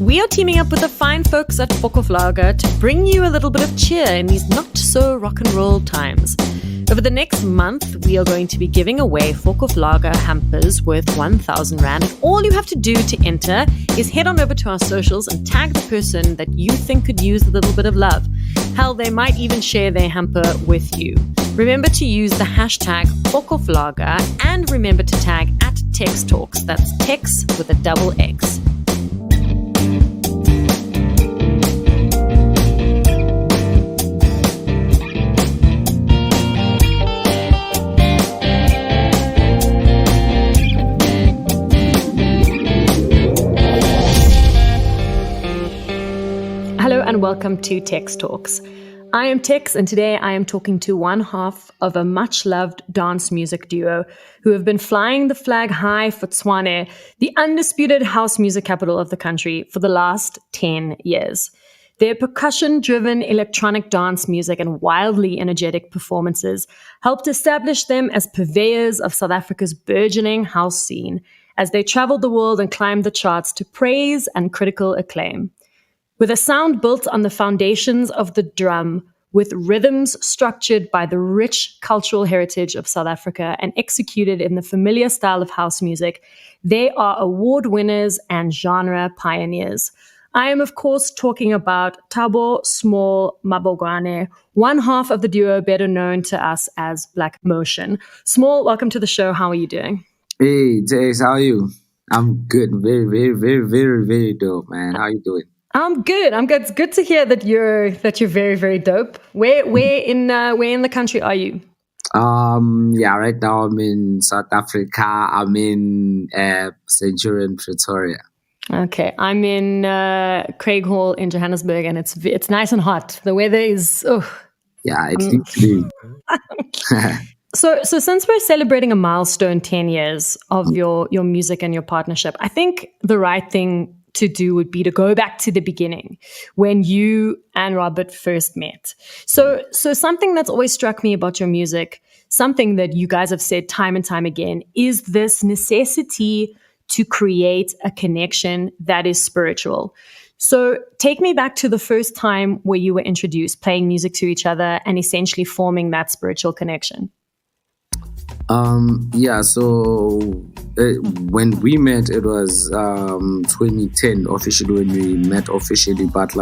We are teaming up with the fine folks at Vlogger to bring you a little bit of cheer in these not so rock and roll times. Over the next month, we are going to be giving away Vlogger hampers worth 1,000 Rand. And all you have to do to enter is head on over to our socials and tag the person that you think could use a little bit of love. Hell, they might even share their hamper with you. Remember to use the hashtag Vlogger and remember to tag at Texx Talks. That's Texx with a double X. Hello and welcome to Texx Talks. I am Texx, and today I am talking to one half of a much-loved dance music duo who have been flying the flag high for Tshwane, the undisputed house music capital of the country, for the last 10 years. Their percussion-driven electronic dance music and wildly energetic performances helped establish them as purveyors of South Africa's burgeoning house scene as they traveled the world and climbed the charts to praise and critical acclaim. With a sound built on the foundations of the drum, with rhythms structured by the rich cultural heritage of South Africa and executed in the familiar style of house music, they are award winners and genre pioneers. I am, of course, talking about Thabo, Smol, Mabogwane, one half of the duo better known to us as Black Motion. Smol, welcome to the show. How are you doing? Hey, Texx, how are you? I'm good. Very, very, very, very, very dope, man. How are you doing? I'm good. It's good to hear that you're very, very dope. Where in the country are you? Right now I'm in South Africa. I'm in Centurion, Pretoria. Okay, I'm in Craig Hall in Johannesburg, and it's nice and hot. The weather is yeah, it seems to be. So since we're celebrating a milestone 10 years of your music and your partnership, I think the right thing to do would be to go back to the beginning when you and Robert first met. So something that's always struck me about your music, something that you guys have said time and time again, is this necessity to create a connection that is spiritual. So take me back to the first time where you were introduced, playing music to each other and essentially forming that spiritual connection. When we met, it was 2010 officially, when we met officially, but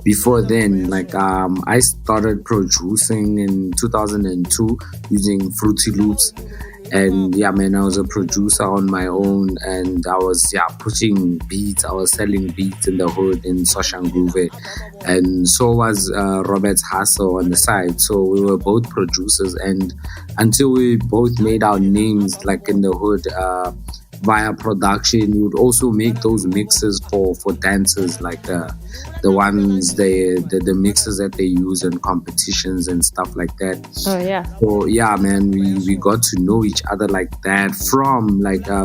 before then, I started producing in 2002 using Fruity Loops. And I was a producer on my own, and I was pushing beats. I was selling beats in the hood in Shoshanguve, and so was Robert's hustle on the side. So we were both producers, and until we both made our names in the hood via production, we would also make those mixes for dancers, the ones the mixes that they use in competitions and stuff like that. Oh yeah. So we got to know each other like that from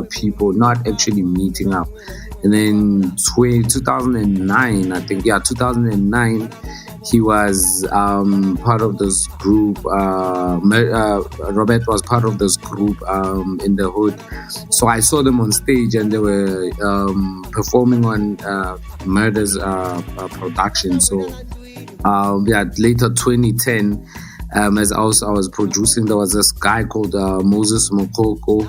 people not actually meeting up. And then 2009, I think, 2009, he was part of this group. Robert was part of this group in the hood. So I saw them on stage, and they were performing on Murdah's production. So later 2010, as I was producing, there was this guy called Moses Mokoko.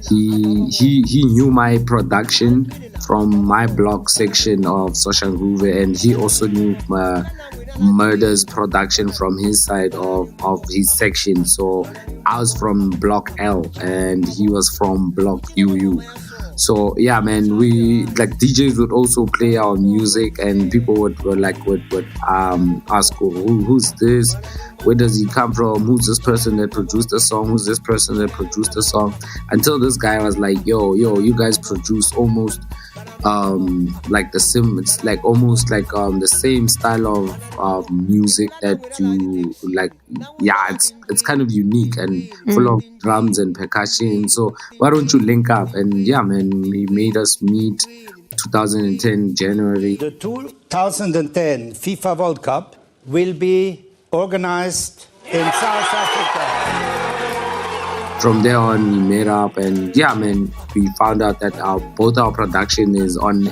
He knew my production from my block section of Shoshanguve, and he also knew Murdah's production from his side of his section. So I was from block L and he was from block UU. So we DJs would also play our music, and people would ask, who's this? Where does he come from? Who's this person that produced the song? Who's this person that produced the song? Until this guy was like, yo, you guys produce almost the same style of music that you like. It's kind of unique and full of drums and percussion. So why don't you link up? And he made us meet 2010 January. The 2010 FIFA World Cup will be organized in South Africa. from there on, we made up, and yeah, man, we found out that both our production is on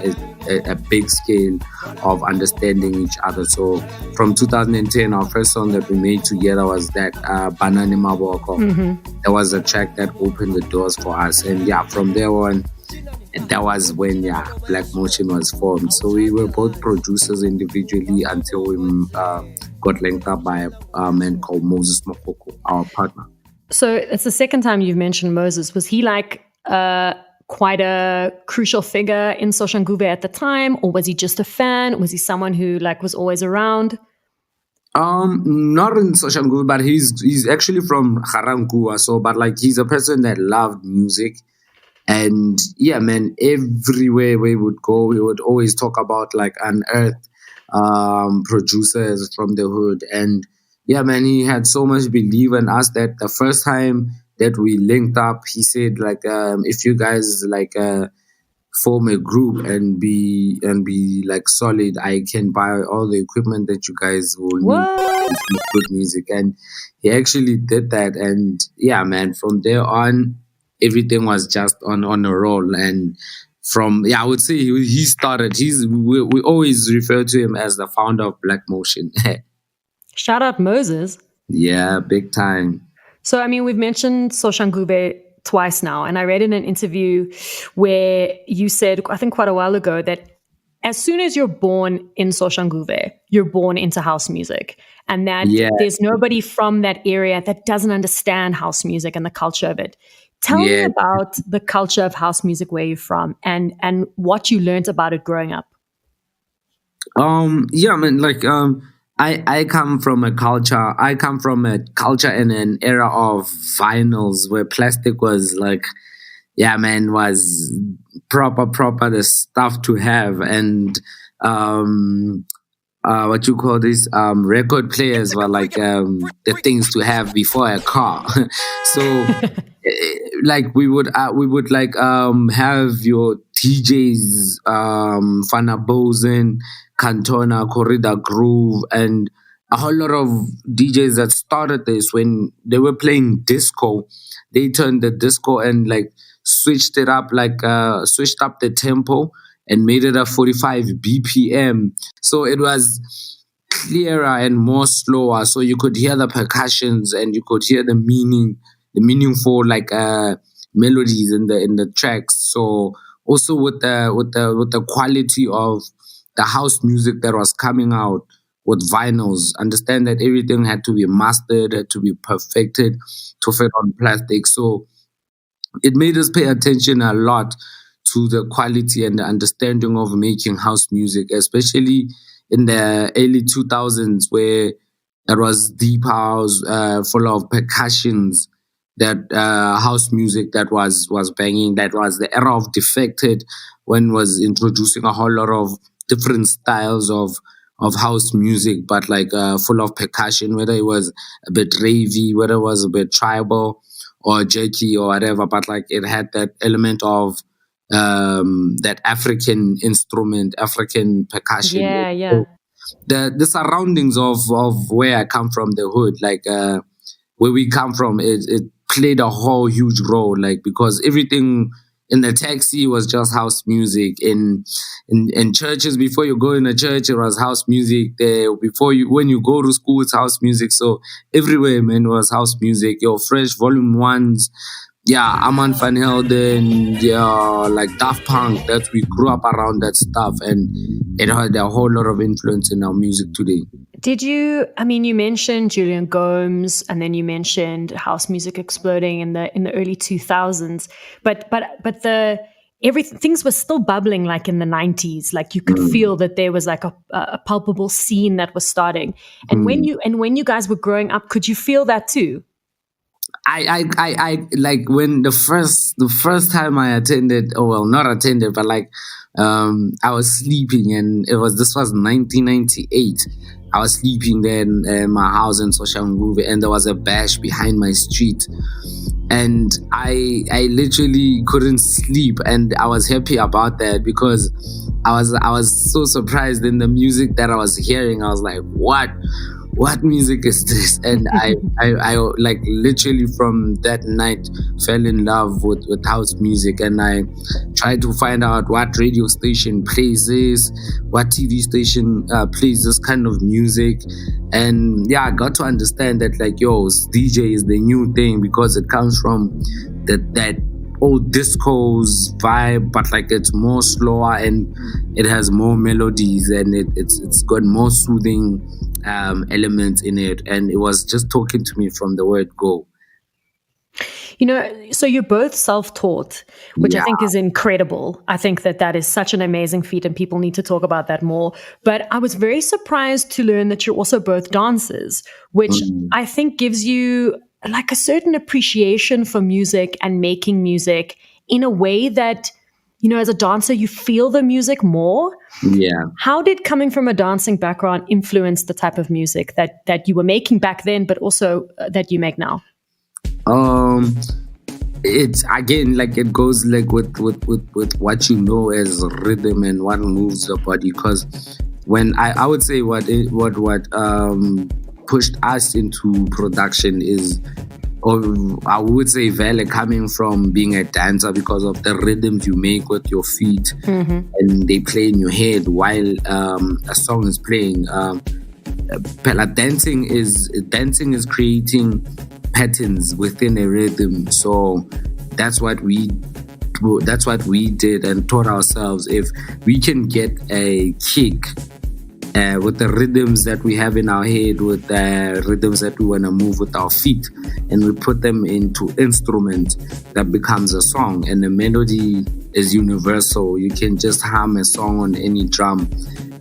a big scale of understanding each other. So from 2010, our first song that we made together was that Banane Mabogwane. That was a track that opened the doors for us, and yeah, from there on, that was when Black Motion was formed. So we were both producers individually until we got linked up by a man called Moses Mokoko, our partner. So it's the second time you've mentioned Moses. Was he like quite a crucial figure in Shoshanguve at the time, or was he just a fan? Was he someone who like was always around? Not in Shoshanguve, but he's actually from Garankuwa. So, but like he's a person that loved music. And yeah, man, everywhere we would go, we would always talk about like unearthed producers from the hood. And yeah, man, he had so much belief in us that the first time that we linked up, he said like, if you guys like form a group and be like solid, I can buy all the equipment that you guys will need to make good music. And he actually did that. And yeah, man, from there on, everything was just on a roll. And from, I would say he started, we always refer to him as the founder of Black Motion. Shout out Moses. Yeah, big time. So, I mean, we've mentioned Shoshanguve twice now, and I read in an interview where you said, I think quite a while ago, that as soon as you're born in Shoshanguve, you're born into house music. And that there's nobody from that area that doesn't understand house music and the culture of it. Tell me about the culture of house music where you're from and what you learned about it growing up. Yeah, man, like I come from a culture and an era of vinyls where plastic was like, was proper the stuff to have. And what you call this, record players were like the things to have before a car. So like we would like have your DJs, Fana Bozen, Cantona, Corrida Groove, and a whole lot of DJs that started this when they were playing disco. They turned the disco and like switched up the tempo and made it a 45 BPM. So it was clearer and more slower. So you could hear the percussions and you could hear the meaningful like melodies in the tracks. So also with the quality of the house music that was coming out with vinyls, understand that everything had to be mastered, had to be perfected to fit on plastic. So it made us pay attention a lot to the quality and the understanding of making house music, especially in the early 2000s where there was deep house full of percussions, that house music that was banging. That was the era of Defected, when was introducing a whole lot of different styles of house music, but like full of percussion, whether it was a bit ravey, whether it was a bit tribal or jerky or whatever, but like it had that element of that African instrument, African percussion. Yeah. The surroundings of where I come from, the hood, like where we come from, it played a whole huge role, like because everything in the taxi was just house music. In churches, before you go in a church, it was house music. There, when you go to school, it's house music. So everywhere, man, was house music. Your Fresh Volume 1s, Aman Van Helden, like Daft Punk. That we grew up around that stuff, and it had a whole lot of influence in our music today. Did you? I mean, you mentioned Julian Gomes, and then you mentioned house music exploding in the early 2000s. But things were still bubbling like in the 90s. Like you could feel that there was like a palpable scene that was starting. And when you guys were growing up, could you feel that too? I like when the first time I attended, not attended, but like I was sleeping, and this was 1998. I was sleeping there in my house in Shoshanguve, and there was a bash behind my street, and I literally couldn't sleep, and I was happy about that because I was so surprised in the music that I was hearing. I was like, what what music is this? And I like literally from that night fell in love with house music, and I tried to find out what radio station plays this, what TV station plays this kind of music. And yeah, I got to understand that like, yo, DJ is the new thing because it comes from that old disco's vibe, but like it's more slower and it has more melodies, and it's got more soothing elements in it. And it was just talking to me from the word go. You know, so you're both self-taught, which I think is incredible. I think that is such an amazing feat, and people need to talk about that more. But I was very surprised to learn that you're also both dancers, which I think gives you like a certain appreciation for music and making music in a way that, you know, as a dancer, you feel the music more. Yeah. How did coming from a dancing background influence the type of music that you were making back then, but also that you make now? It's again like it goes like with what you know as rhythm and what moves your body. Because when I would say what pushed us into production is, or I would say Vele coming from being a dancer, because of the rhythms you make with your feet and they play in your head while a song is playing. Dancing is creating patterns within a rhythm. So that's what we did and taught ourselves. If we can get a kick with the rhythms that we have in our head, with the rhythms that we want to move with our feet, and we put them into instruments, that becomes a song. And the melody is universal. You can just hum a song on any drum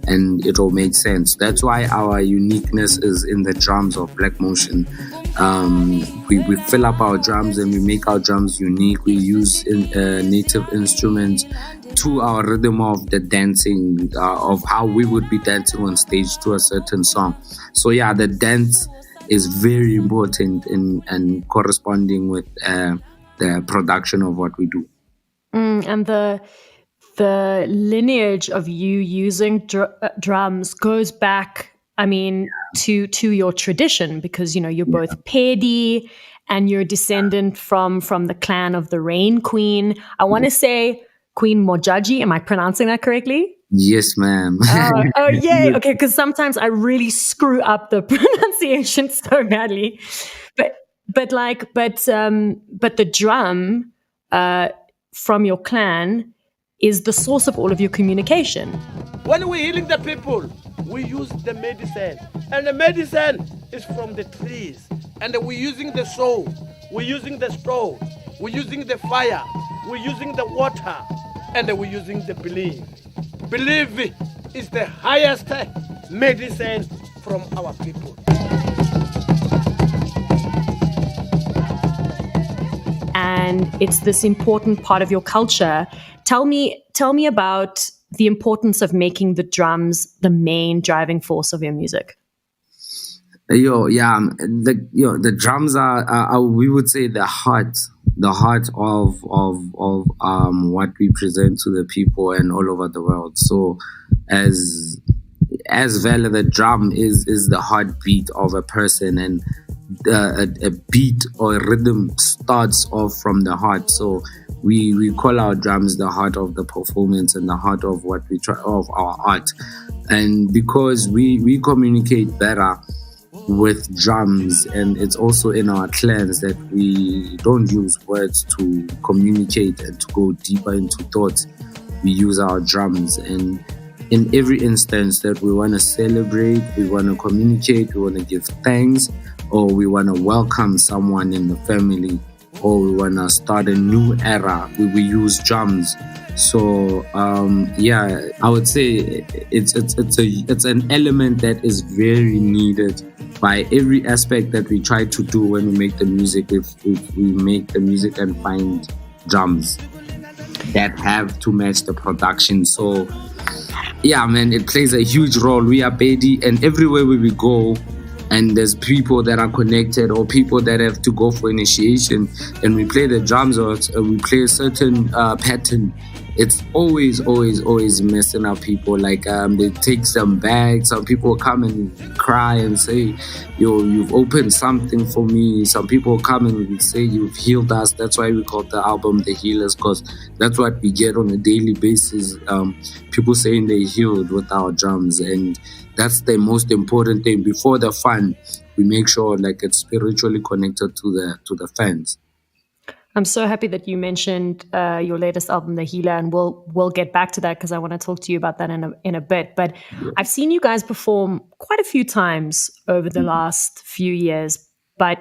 and it will make sense. That's why our uniqueness is in the drums of Black Motion. We fill up our drums and we make our drums unique. We use native instruments to our rhythm of the dancing, of how we would be dancing on stage to a certain song. So yeah, the dance is very important in corresponding with the production of what we do. And the lineage of you using drums goes back, I mean, to your tradition, because, you know, you're both Pedi and you're descendant from the clan of the Rain Queen. I want to say Queen Mojaji. Am I pronouncing that correctly? Yes, ma'am. Oh, yay. Okay, because sometimes I really screw up the pronunciation so badly. But the drum from your clan is the source of all of your communication. When we're healing the people, we use the medicine. And the medicine is from the trees. And we're using the soul. We're using the stone. We're using the fire. We're using the water. And we're using the belief. Belief is the highest medicine from our people. And it's this important part of your culture. Tell me about the importance of making the drums the main driving force of your music. The drums are we would say the heart of what we present to the people and all over the world. So as well, the drum is the heartbeat of a person, and a beat or a rhythm starts off from the heart. So we call our drums the heart of the performance and the heart of what we try of our art. And because we communicate better with drums, and it's also in our clans that we don't use words to communicate and to go deeper into thoughts. We use our drums, and in every instance that we want to celebrate, we want to communicate, we want to give thanks, or we want to welcome someone in the family, or we want to start a new era, we use drums. So I would say it's an element that is very needed by every aspect that we try to do when we make the music. If we make the music and find drums that have to match the production. So yeah, man, it plays a huge role. We are Pedi, and everywhere we go, and there's people that are connected or people that have to go for initiation, and we play the drums or we play a certain pattern, it's always messing up people. Like they take some bags. Some people come and cry and say, "Yo, you've opened something for me." Some people come and say, "You've healed us." That's why we call the album The Healers, because that's what we get on a daily basis. People saying they healed with our drums, and that's the most important thing. Before the fun, we make sure like it's spiritually connected to the fans. I'm so happy that you mentioned your latest album, The Healer, and we'll get back to that because I want to talk to you about that in a bit. But I've seen you guys perform quite a few times over the last few years. But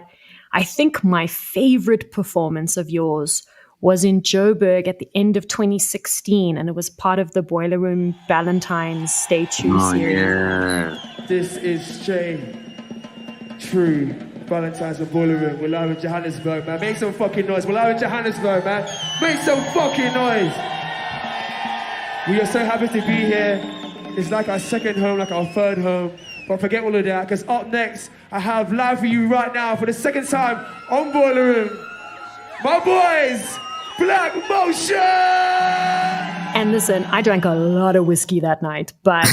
I think my favorite performance of yours was in Joburg at the end of 2016, and it was part of the Boiler Room Valentine's Stay True series. Yeah. This is straight true. Valentine's and Boiler Room. We're live in Johannesburg, man. Make some fucking noise. We're live in Johannesburg, man. Make some fucking noise. We are so happy to be here. It's like our second home, like our third home. But forget all of that, because up next, I have live for you right now for the second time on Boiler Room, my boys, Black Motion! And listen, I drank a lot of whiskey that night, but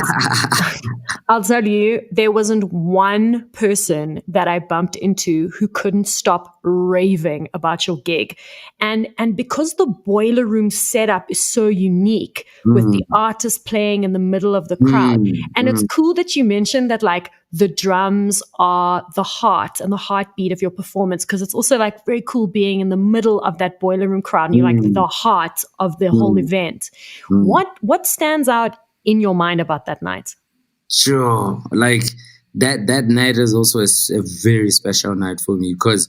I'll tell you, there wasn't one person that I bumped into who couldn't stop raving about your gig. And because the Boiler Room setup is so unique with the artist playing in the middle of the crowd. And it's cool that you mentioned that like the drums are the heart and the heartbeat of your performance, because it's also like very cool being in the middle of that Boiler Room crowd and you're like the heart of the whole event. What stands out in your mind about that night? Sure. Like that night is also a very special night for me, because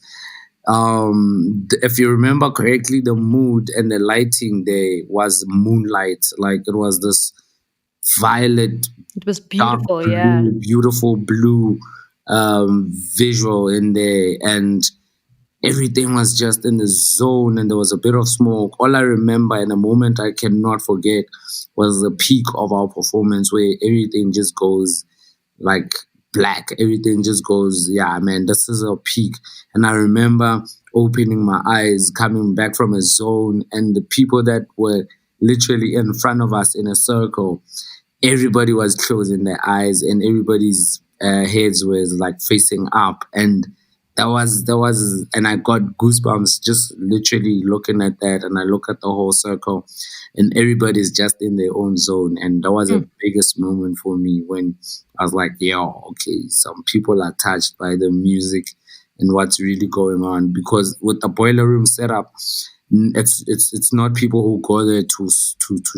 if you remember correctly, the mood and the lighting there was moonlight. Like it was this violet, it was beautiful, blue, beautiful blue visual in there, and everything was just in the zone, and there was a bit of smoke. All I remember in a moment I cannot forget was the peak of our performance, where everything just goes like black. Everything just goes, yeah, man, this is a peak. And I remember opening my eyes, coming back from a zone, and the people that were literally in front of us in a circle, everybody was closing their eyes, and everybody's heads was like facing up. And that was, and I got goosebumps just literally looking at that. And I look at the whole circle, and everybody's just in their own zone. And that was the biggest moment for me, when I was like, yo, okay, some people are touched by the music and what's really going on. Because with the Boiler Room setup, it's not people who go there to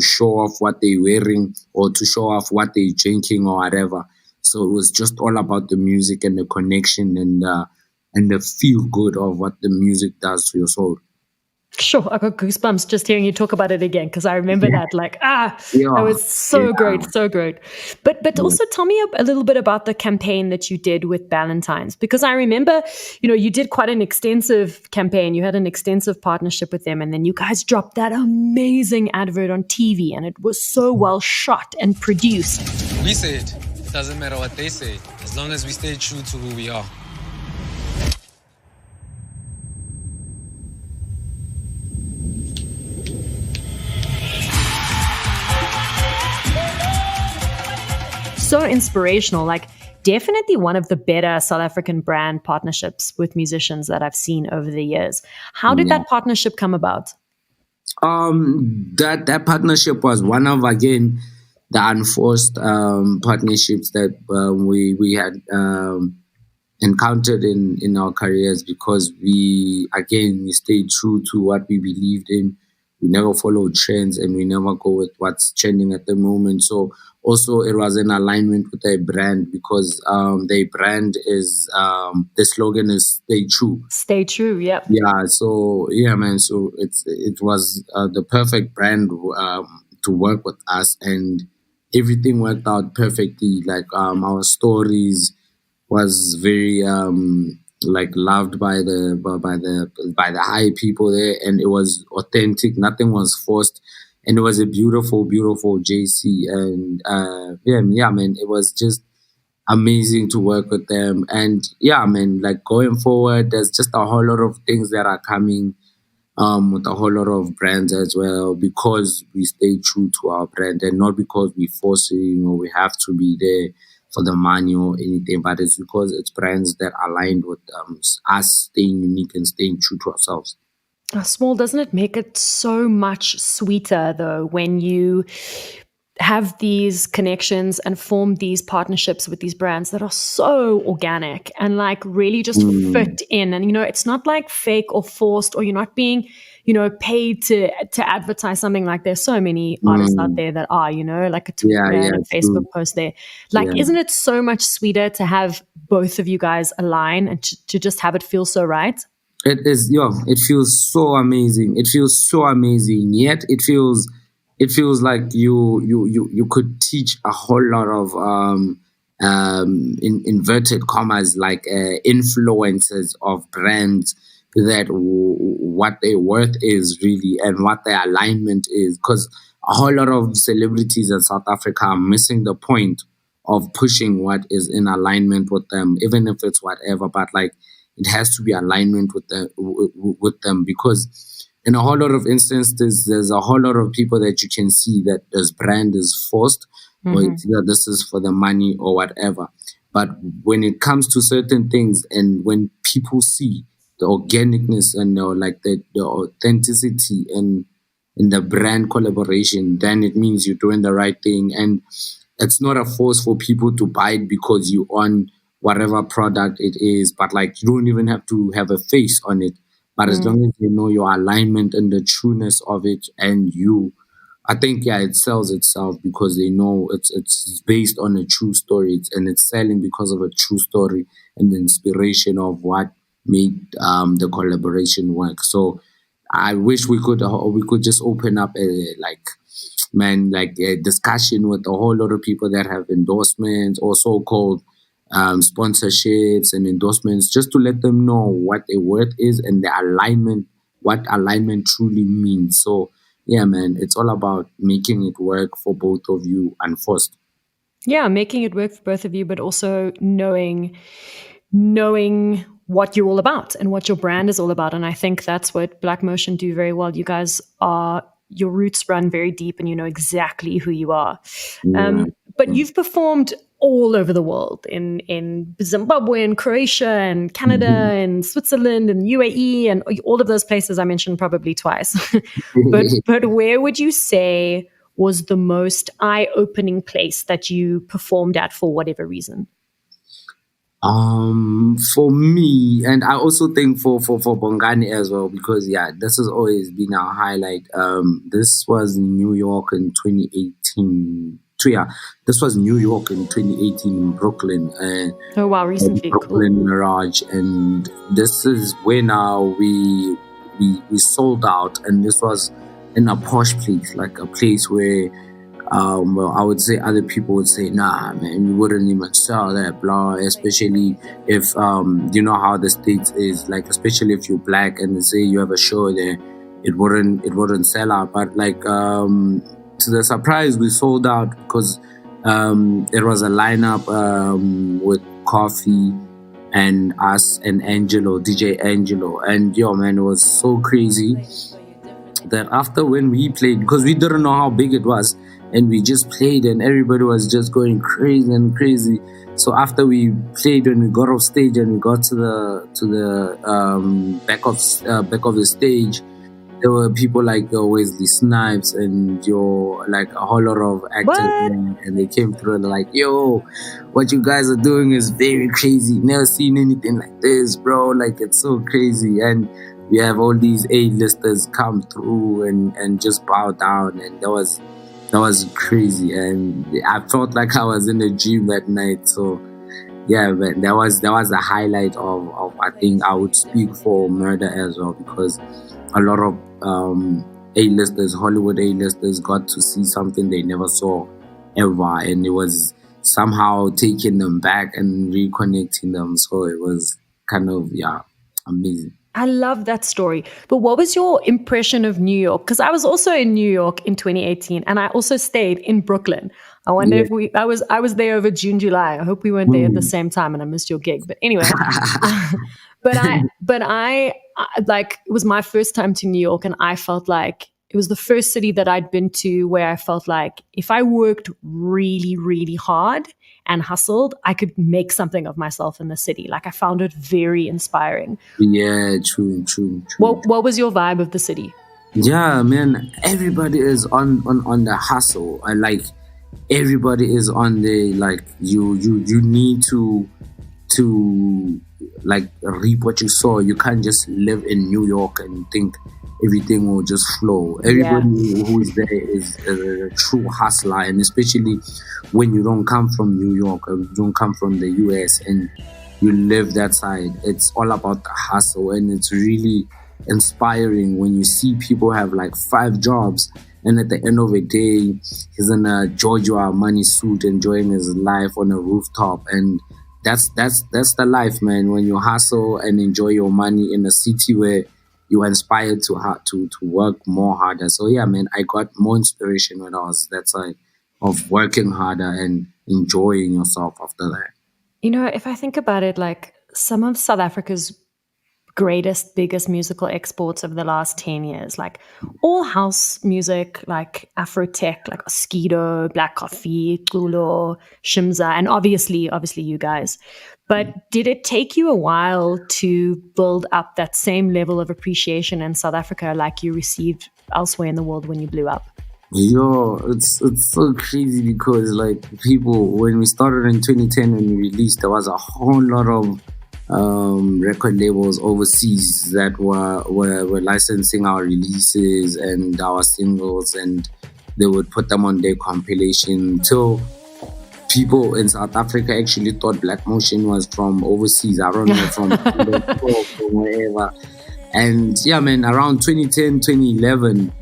show off what they're wearing or to show off what they're drinking or whatever. So it was just all about the music and the connection and the feel good of what the music does to your soul. Sure, I got goosebumps just hearing you talk about it again, because I remember that, like, that was so great, so great. But also tell me a little bit about the campaign that you did with Valentine's, because I remember, you did quite an extensive campaign. You had an extensive partnership with them, and then you guys dropped that amazing advert on TV, and it was so well shot and produced. We said, it doesn't matter what they say, as long as we stay true to who we are. So inspirational, like definitely one of the better South African brand partnerships with musicians that I've seen over the years. How did that partnership come about? That partnership was one of, again, the unforced partnerships that we had encountered in our careers, because we stayed true to what we believed in. We never follow trends, and we never go with what's trending at the moment. So also it was in alignment with their brand, because their brand is, the slogan is "Stay True." Stay true, yep. Yeah. So yeah, man. So it was the perfect brand to work with us, and everything worked out perfectly. Like our stories was very loved by the high people there, and it was authentic. Nothing was forced, and it was a beautiful JC. And man, it was just amazing to work with them. And yeah, man, like going forward, there's just a whole lot of things that are coming with a whole lot of brands as well, because we stay true to our brand and not because we forcing or we have to be there for the money or anything, but it's because it's brands that aligned with us staying unique and staying true to ourselves. Small, doesn't it make it so much sweeter though when you have these connections and form these partnerships with these brands that are so organic and like really just fit in? And it's not like fake or forced, or you're not being paid to advertise something. Like there's so many artists out there that are like a Twitter and a Facebook post there. Like isn't it so much sweeter to have both of you guys align and to just have it feel so right? It is, it feels so amazing. It feels so amazing. Yet it feels like you could teach a whole lot of in inverted commas, like influences of brands that what their worth is really and what their alignment is, because a whole lot of celebrities in South Africa are missing the point of pushing what is in alignment with them, even if it's whatever, but like it has to be alignment with them, because in a whole lot of instances, there's a whole lot of people that you can see that this brand is forced, or it's either this is for the money or whatever. But when it comes to certain things, and when people see the organicness and the authenticity in the brand collaboration, then it means you're doing the right thing. And it's not a force for people to buy it because you own whatever product it is, but like you don't even have to have a face on it. But as long as you know your alignment and the trueness of it, and I think it sells itself because they know it's based on a true story, and it's selling because of a true story and the inspiration of what made the collaboration work. So I wish we could just open up a discussion with a whole lot of people that have endorsements or so-called sponsorships and endorsements, just to let them know what their worth is and the alignment, what alignment truly means. So yeah, man, it's all about making it work for both of you unforced. Yeah, making it work for both of you, but also knowing what you're all about and what your brand is all about. And I think that's what Black Motion do very well. You guys your roots run very deep and you know exactly who you are. But you've performed all over the world, in Zimbabwe and Croatia and Canada and Switzerland and UAE and all of those places I mentioned probably twice. but where would you say was the most eye-opening place that you performed at for whatever reason? For me, and I also think for Bongani as well, because this has always been our highlight. This was New York in 2018. This was New York in 2018 in Brooklyn. Oh wow, recently. Brooklyn Mirage, and this is when we sold out, and this was in a posh place, like a place where I would say other people would say, nah, man, you wouldn't even sell that, blah, especially if, you know how the States is, like, especially if you're black and they say you have a show there, it wouldn't sell out. But like, to the surprise, we sold out because there was a lineup with Coffee and us and Angelo, DJ Angelo. And yo, man, it was so crazy that after when we played, because we didn't know how big it was, and we just played and everybody was just going crazy and crazy. So after we played, when we got off stage and we got to the back of the stage, there were people like Wesley Snipes and like a whole lot of actors there, and they came through and like, yo, what you guys are doing is very crazy. Never seen anything like this, bro. Like, it's so crazy. And we have all these A-listers come through and just bow down, and that was crazy. And I felt like I was in a dream that night. So yeah, but that was a highlight of I think I would speak for Murdah as well, because a lot of A-listers, Hollywood A-listers, got to see something they never saw ever, and it was somehow taking them back and reconnecting them. So it was kind of amazing. I love that story. But what was your impression of New York? Because I was also in New York in 2018, and I also stayed in Brooklyn. I wonder Yeah. if I was there over June, July. I hope we weren't there at the same time, and I missed your gig. But anyway, like, it was my first time to New York, and I felt like it was the first city that I'd been to where I felt like if I worked really, really hard and hustled, I could make something of myself in the city. Like, I found it very inspiring. Yeah, true. What was your vibe of the city? Yeah, man, everybody is on the hustle. I like everybody is on the like you need to like reap what you sow. You can't just live in New York and think everything will just flow. Everybody who is there is a true hustler, and especially when you don't come from New York or you don't come from the US and you live that side, it's all about the hustle, and it's really inspiring when you see people have like 5 jobs, and at the end of the day he's in a Giorgio Armani suit enjoying his life on a rooftop. And that's the life, man, when you hustle and enjoy your money in a city where you're inspired to work more harder. So yeah, man, I got more inspiration when I was that side of working harder and enjoying yourself after that. You know, if I think about it, like some of South Africa's biggest musical exports over the last 10 years, like all house music, like Afro tech, like Oskido, Black Coffee, Gulo, Shimza, and obviously you guys. But did it take you a while to build up that same level of appreciation in South Africa like you received elsewhere in the world when you blew up? Yo, it's so crazy because like people, when we started in 2010 and we released, there was a whole lot of record labels overseas that were licensing our releases and our singles, and they would put them on their compilation till people in South Africa actually thought Black Motion was from overseas. I don't know, from wherever. And yeah, man, around 2010, 2011,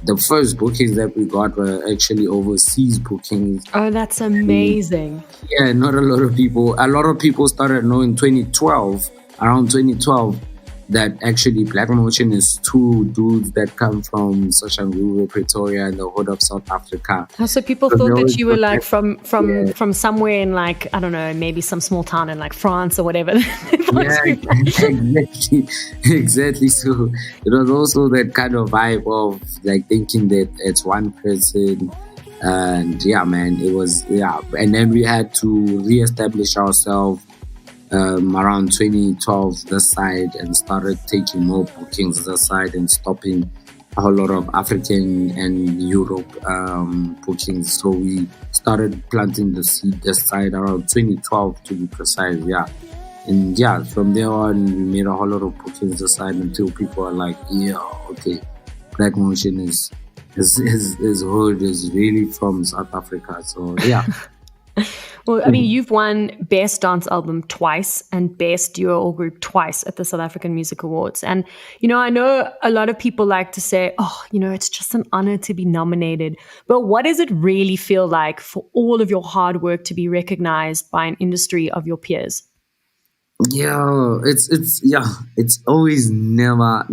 the first bookings that we got were actually overseas bookings. Oh, that's amazing. Yeah, not a lot of people started knowing around 2012, that actually Black Motion is 2 dudes that come from Shoshanguve, Pretoria, and the hood of South Africa. Oh, so people thought that you were like from somewhere in, like, I don't know, maybe some small town in like France or whatever. Exactly. So it was also that kind of vibe of like thinking that it's one person. And yeah, man, it was, yeah. And then we had to reestablish ourselves around 2012 this side, and started taking more bookings this side and stopping a whole lot of African and Europe bookings. So we started planting the seed this side around 2012 to be precise, yeah. And yeah, from there on we made a whole lot of bookings this side until people are like, yeah, okay, Black Motion is his hood is really from South Africa. So yeah. Well, I mean, you've won Best Dance Album twice and Best Duo or Group twice at the South African Music Awards. And, you know, I know a lot of people like to say, oh, you know, it's just an honor to be nominated. But what does it really feel like for all of your hard work to be recognized by an industry of your peers? Yeah, it's always never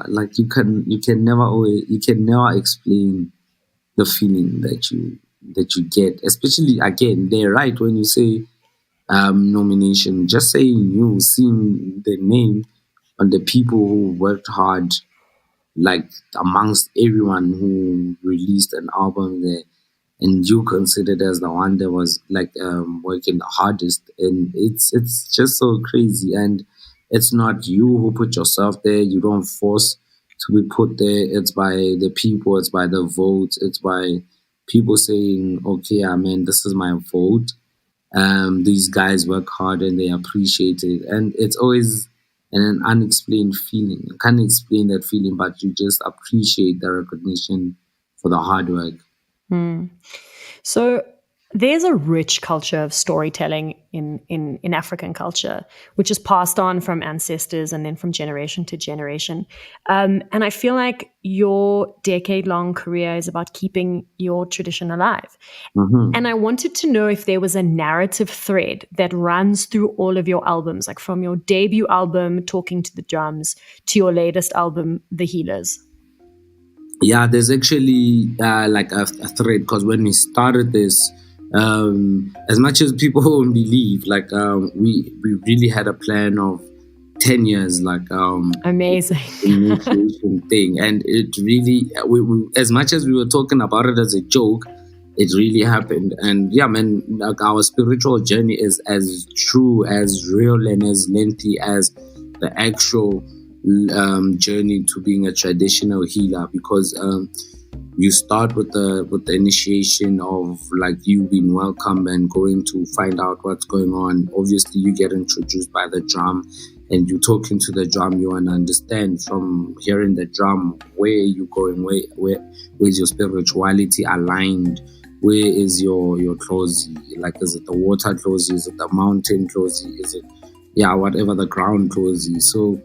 like you can never explain the feeling that you get, especially, again, they're right when you say nomination. Just saying, you seeing the name on the people who worked hard, like amongst everyone who released an album there, and you considered as the one that was like working the hardest, and it's just so crazy. And it's not you who put yourself there. You don't force to be put there. It's by the people. It's by the votes. It's by people saying, okay, I mean, this is my vote. These guys work hard and they appreciate it. And it's always an unexplained feeling. You can't explain that feeling, but you just appreciate the recognition for the hard work. So there's a rich culture of storytelling in African culture, which is passed on from ancestors and then from generation to generation. And I feel like your decade-long career is about keeping your tradition alive. And I wanted to know if there was a narrative thread that runs through all of your albums, like from your debut album, Talking to the Drums, to your latest album, The Healers. Yeah, there's actually like a thread, because when we started this, as much as people won't believe, like we really had a plan of 10 years, like amazing initiation thing, and it really, we as much as we were talking about it as a joke, it really happened. And yeah, man, like our spiritual journey is as true, as real, and as lengthy as the actual journey to being a traditional healer, because you start with the initiation of like you being welcome and going to find out what's going on. Obviously, you get introduced by the drum, and you talking to the drum. You want to understand from hearing the drum, where are you going? Where's your spirituality aligned? Where is your clothes? Like, is it the water clothes? Is it the mountain clothes? Is it whatever the ground clothes? So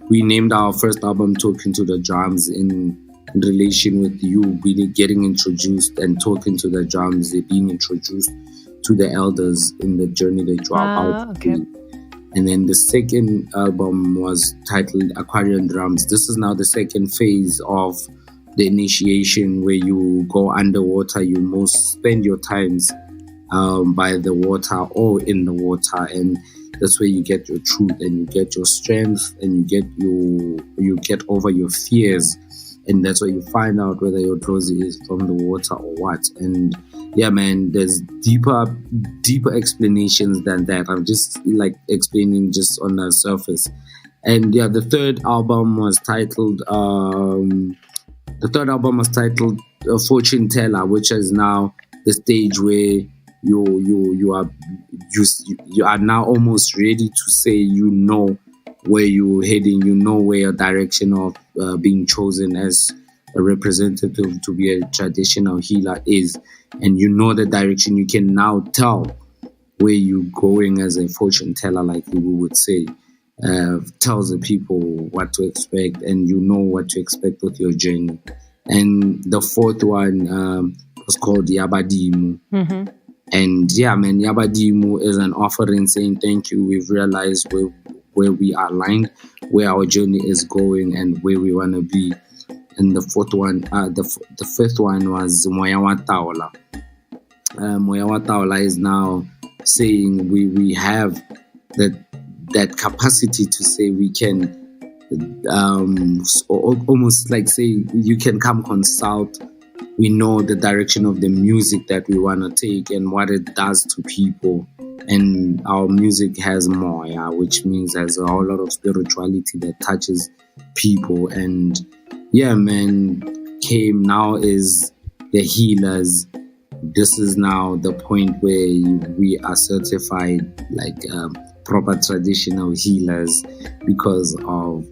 we named our first album Talking to the Drums in relation with you really getting introduced and talking to the drums, they being introduced to the elders in the journey that you are about. Okay. And then the second album was titled Aquarium Drums. This is now the second phase of the initiation, where you go underwater. You most spend your times by the water or in the water, and that's where you get your truth and you get your strength and you get over your fears. And that's where you find out whether your clothes is from the water or what. And yeah, man, there's deeper explanations than that. I'm just like explaining just on the surface. And yeah, the third album was titled Fortune Teller, which is now the stage where you are now almost ready to say you know where you're heading, you know where your direction of being chosen as a representative to be a traditional healer is, and you know the direction. You can now tell where you're going as a fortune teller, like we would say. Tells the people what to expect, and you know what to expect with your journey. And the fourth one was called Yabadimu. Mm-hmm. And yeah, man, Yabadimu is an offering saying thank you. We've realized where we are aligned, where our journey is going, and where we want to be. And the fourth one, the fifth one was Moya wa Taola. Moya wa Taola is now saying we have that capacity to say we can almost like say you can come consult. We know the direction of the music that we want to take and what it does to people. And our music has moya, which means there's a whole lot of spirituality that touches people. And yeah, man, came now is the healers. This is now the point where we are certified like proper traditional healers because of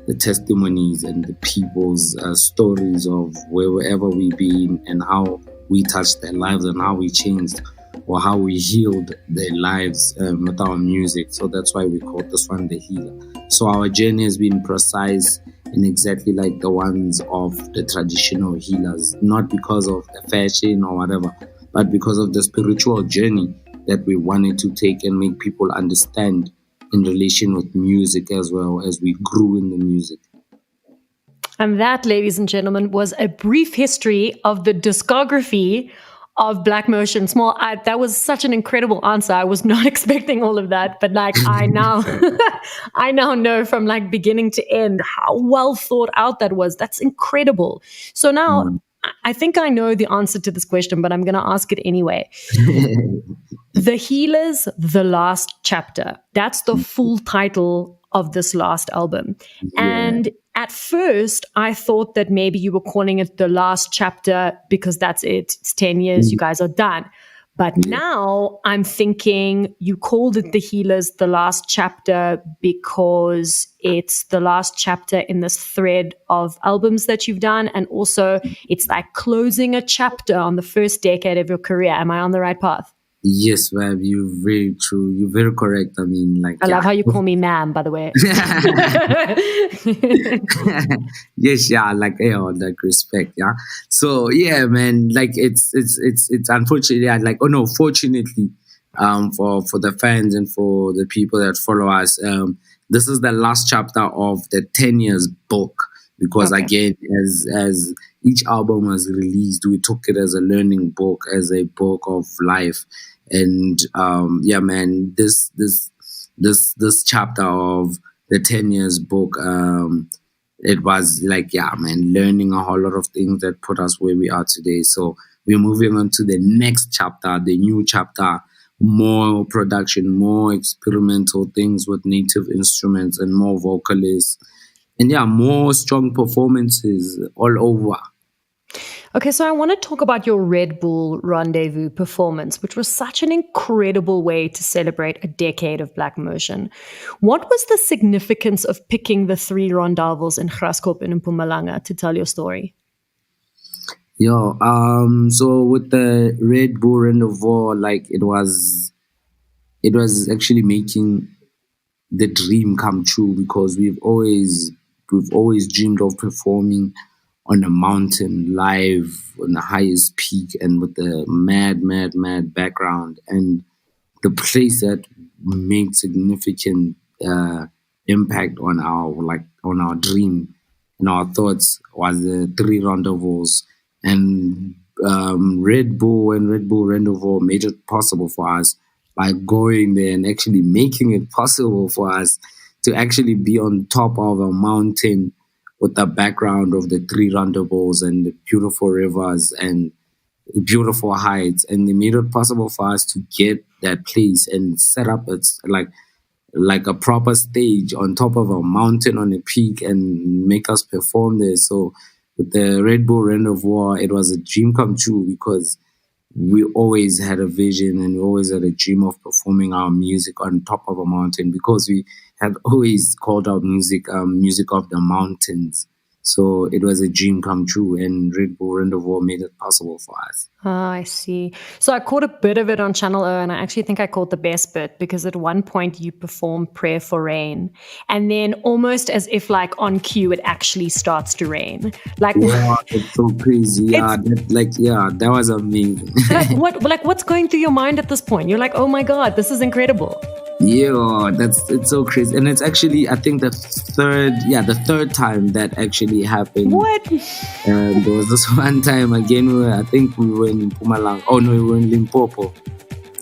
the testimonies and the people's stories of wherever we've been and how we touched their lives and how we changed or how we healed their lives with our music. So that's why we call this one The Healer. So our journey has been precise and exactly like the ones of the traditional healers, not because of the fashion or whatever, but because of the spiritual journey that we wanted to take and make people understand in relation with music as well as we grew in the music. And that, ladies and gentlemen, was a brief history of the discography of Black Motion Smol. That was such an incredible answer. I was not expecting all of that, but like I now know from like beginning to end how well thought out that was. That's incredible. So now I think I know the answer to this question, but I'm going to ask it anyway. The Healers, The Last Chapter. That's the full title of this last album. Yeah. And at first, I thought that maybe you were calling it The Last Chapter because that's it. It's 10 years, you guys are done. But now I'm thinking you called it The Healers, the last chapter, because it's the last chapter in this thread of albums that you've done. And also it's like closing a chapter on the first decade of your career. Am I on the right path? Yes, ma'am, you're very true. You're very correct. I mean, like, I love how you call me ma'am, by the way. Yes, yeah, like, yeah, like respect, yeah. So yeah, man, like it's unfortunately, like, oh no, fortunately, for the fans and for the people that follow us, this is the last chapter of the 10 years book, because again, as each album was released, we took it as a learning book, as a book of life. And yeah, man, this chapter of the 10 years book, it was like, yeah, man, learning a whole lot of things that put us where we are today. So we're moving on to the next chapter, the new chapter, more production, more experimental things with native instruments and more vocalists, and yeah, more strong performances all over. Okay, so I want to talk about your Red Bull Rendezvous performance, which was such an incredible way to celebrate a decade of Black motion. What was the significance of picking the 3 rondavels in Graskop and in Mpumalanga to tell your story? Yo, so with the Red Bull Rendezvous, like it was actually making the dream come true, because we've always dreamed of performing on a mountain live on the highest peak and with the mad background, and the place that made significant impact on our dream and our thoughts was the 3 rendezvous. And Red Bull and Red Bull Rendezvous made it possible for us by going there and actually making it possible for us to actually be on top of a mountain with the background of the 3 rendezvous and the beautiful rivers and beautiful heights. And they made it possible for us to get that place and set up it's like a proper stage on top of a mountain on a peak and make us perform there. So with the Red Bull Rendezvous, it was a dream come true, because we always had a vision and we always had a dream of performing our music on top of a mountain, because we had always called our music music of the mountains. So it was a dream come true, and Red Bull Rendezvous made it possible for us. Ah, I see. So I caught a bit of it on Channel O, and I actually think I caught the best bit, because at one point you perform Prayer for Rain, and then almost as if like on cue, it actually starts to rain. Like, wow, it's so crazy. Yeah, that was amazing. what's going through your mind at this point? You're like, oh my God, this is incredible. Yeah, it's so crazy. And it's actually, I think the third time that actually happened. What? There was this one time again where I think we were in Mpumalanga. Oh no, we were in Limpopo.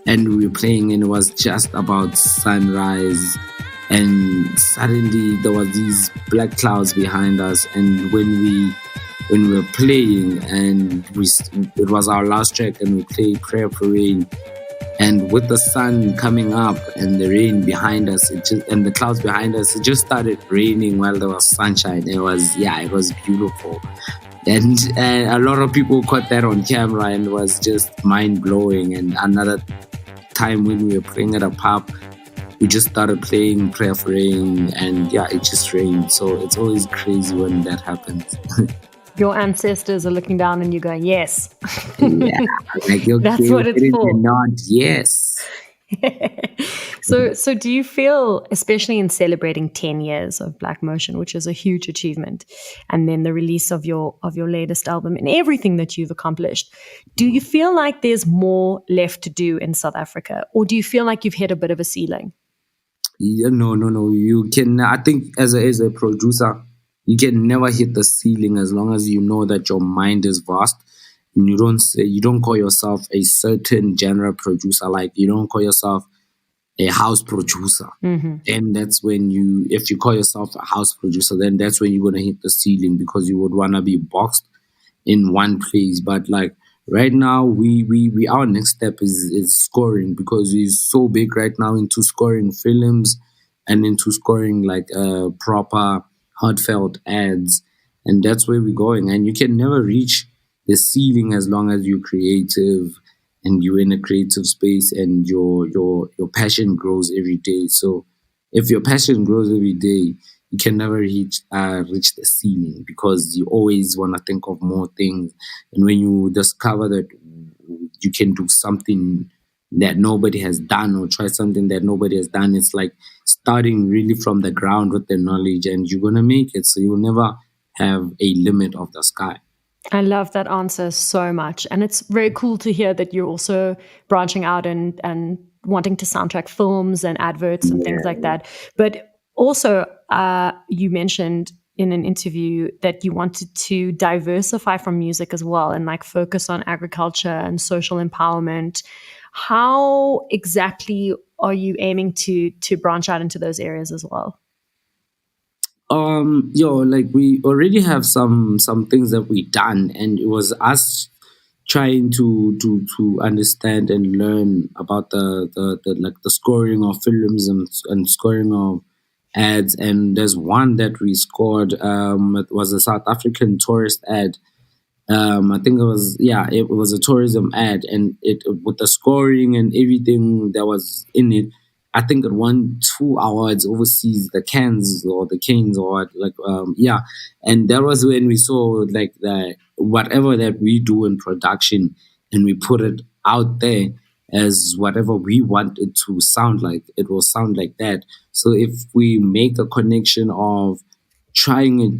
And we were playing, and it was just about sunrise. And suddenly there was these black clouds behind us. And when we were playing, and it was our last track, and we played Prayer for Rain. And with the sun coming up and the rain behind us, and the clouds behind us, it just started raining while there was sunshine. It was beautiful. And a lot of people caught that on camera, and it was just mind-blowing. And another time when we were playing at a pub, we just started playing Prayer for Rain, and yeah, it just rained. So it's always crazy when that happes. Your ancestors are looking down and you're going, yes. Yeah, like, okay, that's what it's for. Not yes. So do you feel, especially in celebrating 10 years of Black Motion, which is a huge achievement, and then the release of your latest album and everything that you've accomplished, do you feel like there's more left to do in South Africa, or do you feel like you've hit a bit of a ceiling? Yeah, no. You can, I think as a producer, you can never hit the ceiling as long as you know that your mind is vast, and you don't call yourself a certain genre producer. Like, you don't call yourself a house producer. Mm-hmm. And that's when if you call yourself a house producer, then that's when you're gonna hit the ceiling, because you would wanna be boxed in one place. But like right now, we our next step is scoring, because we're so big right now into scoring films and into scoring like proper heartfelt ads, and that's where we're going. And you can never reach the ceiling as long as you're creative and you're in a creative space, and your passion grows every day. So if your passion grows every day, you can never reach the ceiling, because you always want to think of more things. And when you discover that you can do something that nobody has done, or try something that nobody has done, it's like starting really from the ground with the knowledge, and you're going to make it. So you'll never have a limit of the sky. I love that answer so much. And it's very cool to hear that you're also branching out and wanting to soundtrack films and adverts and things like that. But also, you mentioned in an interview that you wanted to diversify from music as well, and like focus on agriculture and social empowerment. How exactly are you aiming to branch out into those areas as well? Like we already have some things that we done, and it was us trying to understand and learn about the scoring of films and scoring of ads. And there's one that we scored. It was a South African tourist ad. I think it was a tourism ad, and it, with the scoring and everything that was in it, I think it won 2 awards overseas, the Canes or and that was when we saw like the whatever that we do in production, and we put it out there as whatever we want it to sound like, it will sound like that. So if we make a connection of trying it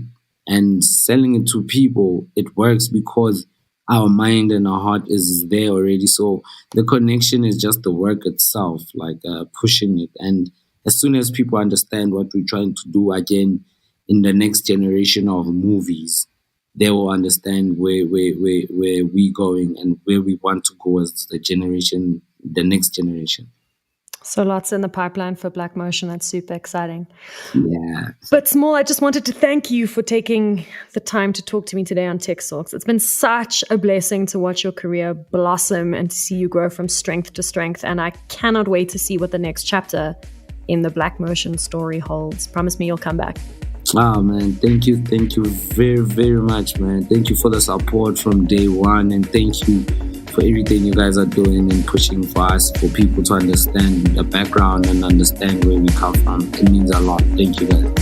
and selling it to people, it works because our mind and our heart is there already. So the connection is just the work itself, like pushing it. And as soon as people understand what we're trying to do, again, in the next generation of movies, they will understand where we're going and where we want to go as the next generation. So lots in the pipeline for Black Motion. That's super exciting. Yeah. But Smol, I just wanted to thank you for taking the time to talk to me today on Texx Talks. It's been such a blessing to watch your career blossom and to see you grow from strength to strength. And I cannot wait to see what the next chapter in the Black Motion story holds. Promise me you'll come back. Oh, man. Thank you very, very much, man. Thank you for the support from day one. And thank you for everything you guys are doing and pushing for us, for people to understand the background and understand where we come from. It means a lot. Thank you guys.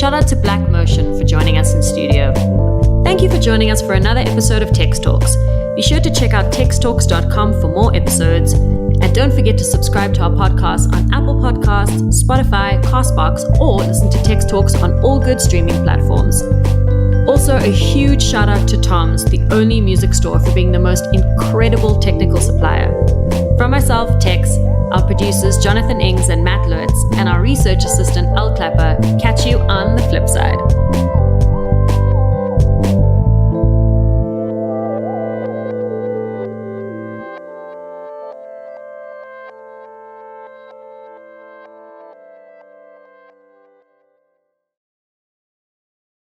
Shout out to Black Motion for joining us in studio. Thank you for joining us for another episode of Texx Talks. Be sure to check out texxtalks.com for more episodes. And don't forget to subscribe to our podcast on Apple Podcasts, Spotify, CastBox, or listen to Texx Talks on all good streaming platforms. Also, a huge shout out to Tom's, the only music store, for being the most incredible technical supplier. From myself, Texx, our producers Jonathan Ings and Matt Lurtz, and our research assistant Al Clapper, catch you on the flip side.